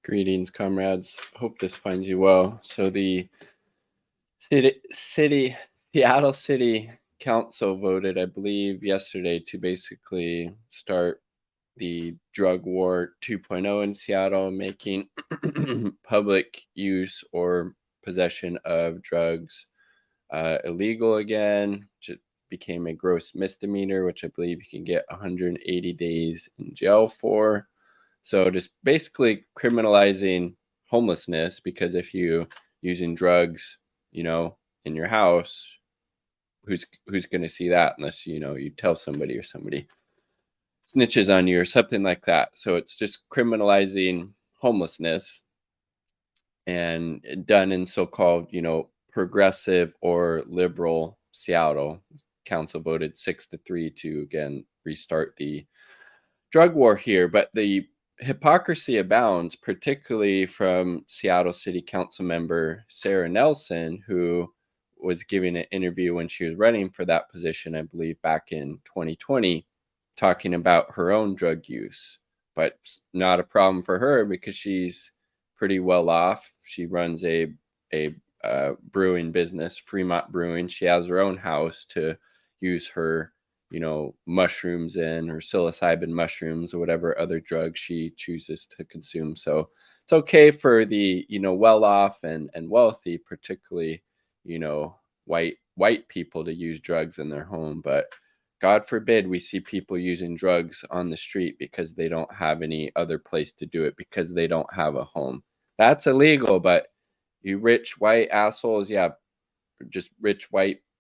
Greetings, comrades. Hope this finds you well. So the Seattle City Council voted, I believe, yesterday to basically start the drug war 2.0 in Seattle, making public use or possession of drugs illegal again. It became a gross misdemeanor, which I believe you can get 180 days in jail for. So just basically criminalizing homelessness, because if you using drugs, in your house, who's going to see that unless you tell somebody or somebody snitches on you or something like that. So it's just criminalizing homelessness, and done in so-called, progressive or liberal Seattle. Council voted 6-3 to again restart the drug war here. But the hypocrisy abounds, particularly from Seattle City Council member Sara Nelson, who was giving an interview when she was running for that position, I believe back in 2020, talking about her own drug use. But it's not a problem for her because she's pretty well off. She runs a brewing business, Fremont Brewing. She has her own house to use her mushrooms in, or psilocybin mushrooms, or whatever other drugs she chooses to consume. So it's okay for the well off and wealthy, particularly white people, to use drugs in their home. But God forbid we see people using drugs on the street because they don't have any other place to do it, because they don't have a home. That's illegal. But you rich white assholes, yeah, just rich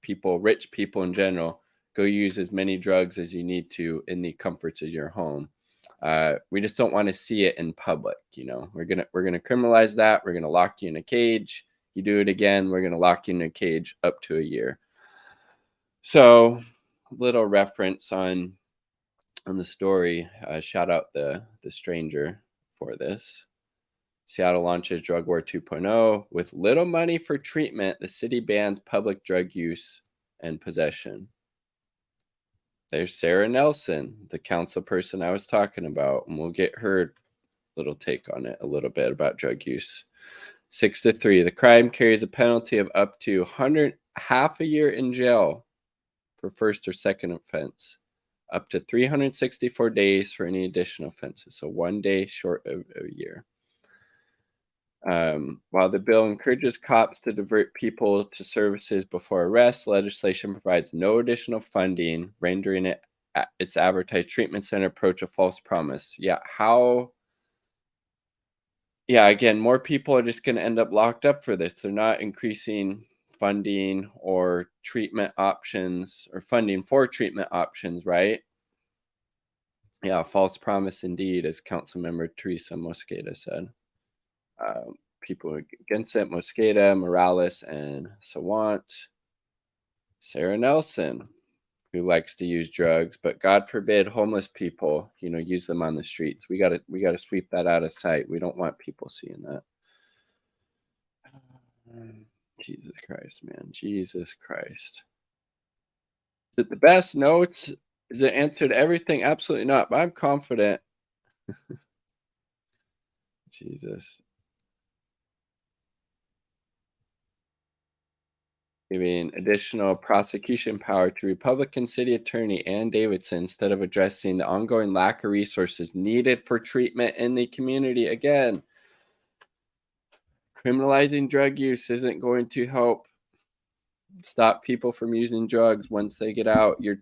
people in general, go use as many drugs as you need to in the comforts of your home. We just don't want to see it in public. We're gonna criminalize that. We're gonna lock you in a cage. You do it again, we're gonna lock you in a cage up to a year. So, little reference on the story. Shout out the stranger for this. Seattle launches Drug War 2.0. With little money for treatment, the city bans public drug use and possession. There's Sara Nelson, the council person I was talking about, and we'll get her little take on it a little bit about drug use. 6-3. The crime carries a penalty of up to half a year in jail for first or second offense, up to 364 days for any additional offenses. So 1 day short of a year. While the bill encourages cops to divert people to services before arrest, legislation provides no additional funding, rendering its advertised treatment center approach a false promise. Yeah, again, more people are just going to end up locked up for this. They're not increasing funding or treatment options, or funding for treatment options, right? Yeah, false promise indeed, as Councilmember Teresa Mosqueda said. People against it: Mosqueda, Morales, and Sawant. Sara Nelson, who likes to use drugs, but God forbid homeless people, use them on the streets. We gotta sweep that out of sight. We don't want people seeing that. Jesus Christ, man. Jesus Christ. Is it the best? No, is it answered everything? Absolutely not. But I'm confident. Jesus. Giving additional prosecution power to Republican City Attorney Ann Davidson instead of addressing the ongoing lack of resources needed for treatment in the community. Again, criminalizing drug use isn't going to help stop people from using drugs once they get out. You're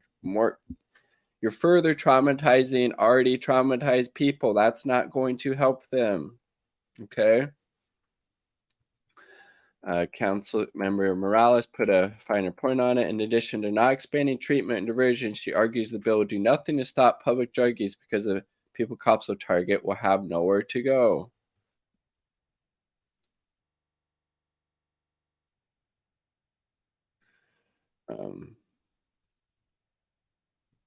further traumatizing already traumatized people. That's not going to help them. Okay? Council member Morales put a finer point on it. In addition to not expanding treatment and diversion, she argues the bill will do nothing to stop public drug use because the people cops will target will have nowhere to go.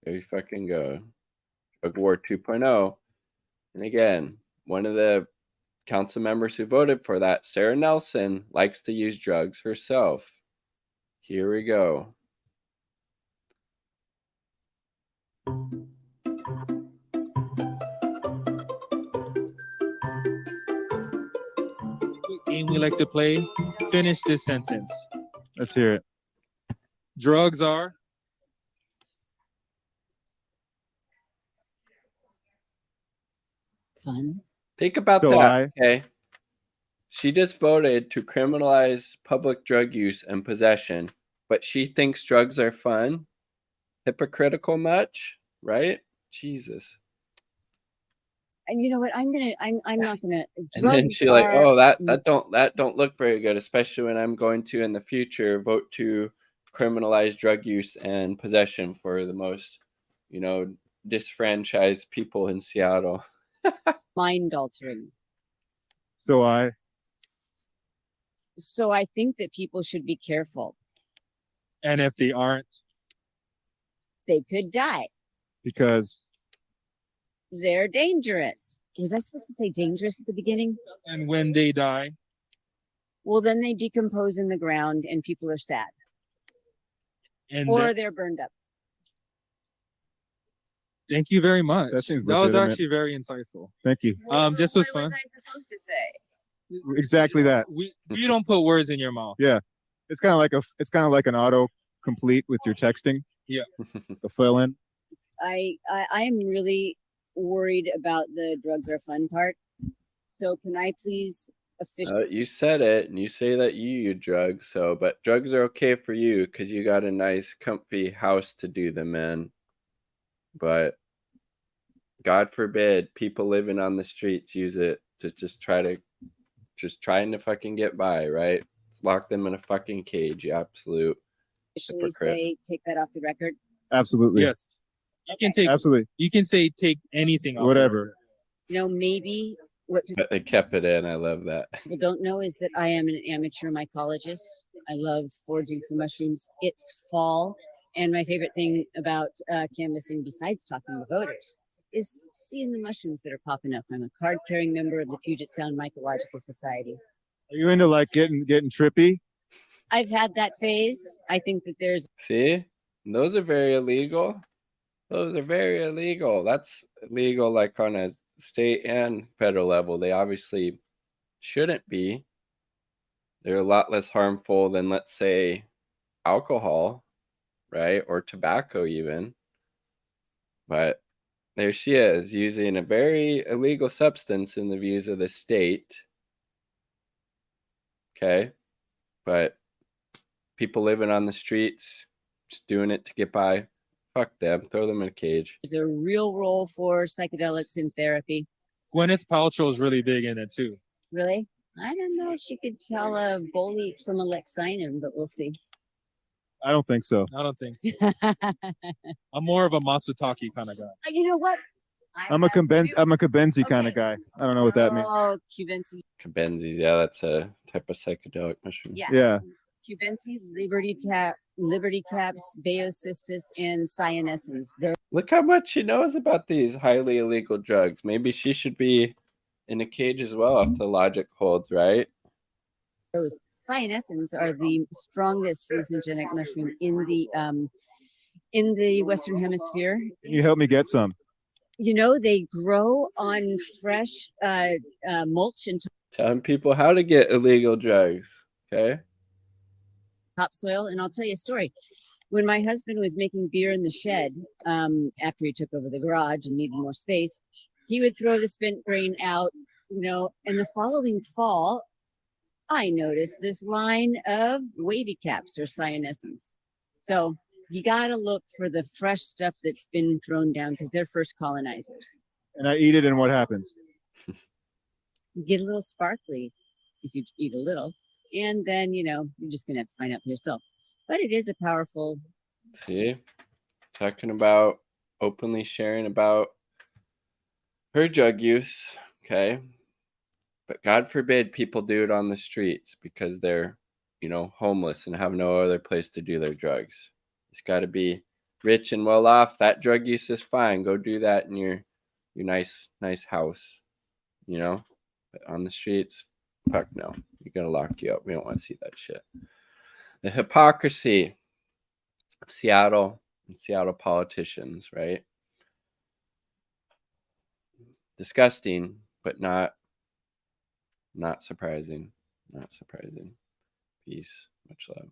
There you fucking go. Drug War 2.0. And again, one of the council members who voted for that, Sara Nelson, likes to use drugs herself. Here we go. game we like to play. Finish this sentence. Let's hear it. Drugs are. Fun. Think about So that. Okay. She just voted to criminalize public drug use and possession, but she thinks drugs are fun. Hypocritical much, right? Jesus. And you know what? I'm not gonna. And then Drugs she like, are. oh, that don't look very good, especially when I'm going to in the future vote to criminalize drug use and possession for the most, disfranchised people in Seattle. Mind altering. So I think that people should be careful. And if they aren't, They could die. because They're dangerous. Was I supposed to say dangerous at the beginning? and when they die, Well, then they decompose in the ground and people are sad. and Or they're burned up. thank you very much. That seems was legitimate. actually very insightful. thank you. This was fun. What was I supposed to say? Exactly that. We don't put words in your mouth. Yeah. It's kind of like an auto complete with your texting. Yeah. The fill in. I am really worried about the drugs are fun part. So can I please officially? You said it, and you say that you use drugs, but drugs are okay for you because you got a nice, comfy house to do them in. But God forbid people living on the streets use it to trying to fucking get by, right? Lock them in a fucking cage, you absolute officially hypocrite. say take that off the record? Absolutely. Yes. You can take. Absolutely. You can say take anything. Off Whatever. Maybe what But they kept it in. I love that. people don't know is that I am an amateur mycologist. I love foraging for mushrooms. It's fall, and my favorite thing about canvassing, besides talking to voters, is seeing the mushrooms that are popping up. I'm a card-carrying member of the Puget Sound Mycological Society. Are you into like getting trippy? I've had that phase. I think that there's See? Those are very illegal. Those are very illegal. That's illegal like on a state and federal level. They obviously shouldn't be. They're a lot less harmful than, let's say, alcohol, right? Or tobacco even. But there she is, using a very illegal substance in the views of the state. Okay? But people living on the streets, just doing it to get by, fuck them. Throw them in a cage. a real role for psychedelics in therapy. Gwyneth Paltrow is really big in it too. Really? I don't know if she could tell a bolete from a Lexinum, but we'll see. I don't think so. I don't think so. I'm more of a Matsutake kind of guy. You know what? I'm a Kabenzi kind of guy. I don't know what that means. Oh, Cubensi. Cabenzi, yeah, that's a type of psychedelic mushroom. Yeah. Yeah. Cubensi, Liberty Caps, Baeocystis, and Cyanescens. Look how much she knows about these highly illegal drugs. Maybe she should be in a cage as well if the logic holds, right? Those cyanescens are the strongest hallucinogenic mushroom in the Western Hemisphere. Can you help me get some? They grow on fresh mulch and Telling people how to get illegal drugs, okay? topsoil. And I'll tell you a story. When my husband was making beer in the shed, after he took over the garage and needed more space, he would throw the spent grain out, and the following fall, I noticed this line of wavy caps or cyanescens. So you got to look for the fresh stuff that's been thrown down because they're first colonizers. And I eat it, and what happens? You get a little sparkly if you eat a little, and then, you're just going to have to find out for yourself. But it is a powerful. See? Talking about openly sharing about her drug use, okay? But God forbid people do it on the streets because they're, homeless and have no other place to do their drugs. It's got to be rich and well off. That drug use is fine. Go do that in your nice house, But on the streets, fuck no. We got to lock you up. We don't want to see that shit. The hypocrisy of Seattle and Seattle politicians, right? Disgusting, but not surprising. Not surprising. Peace. Much love.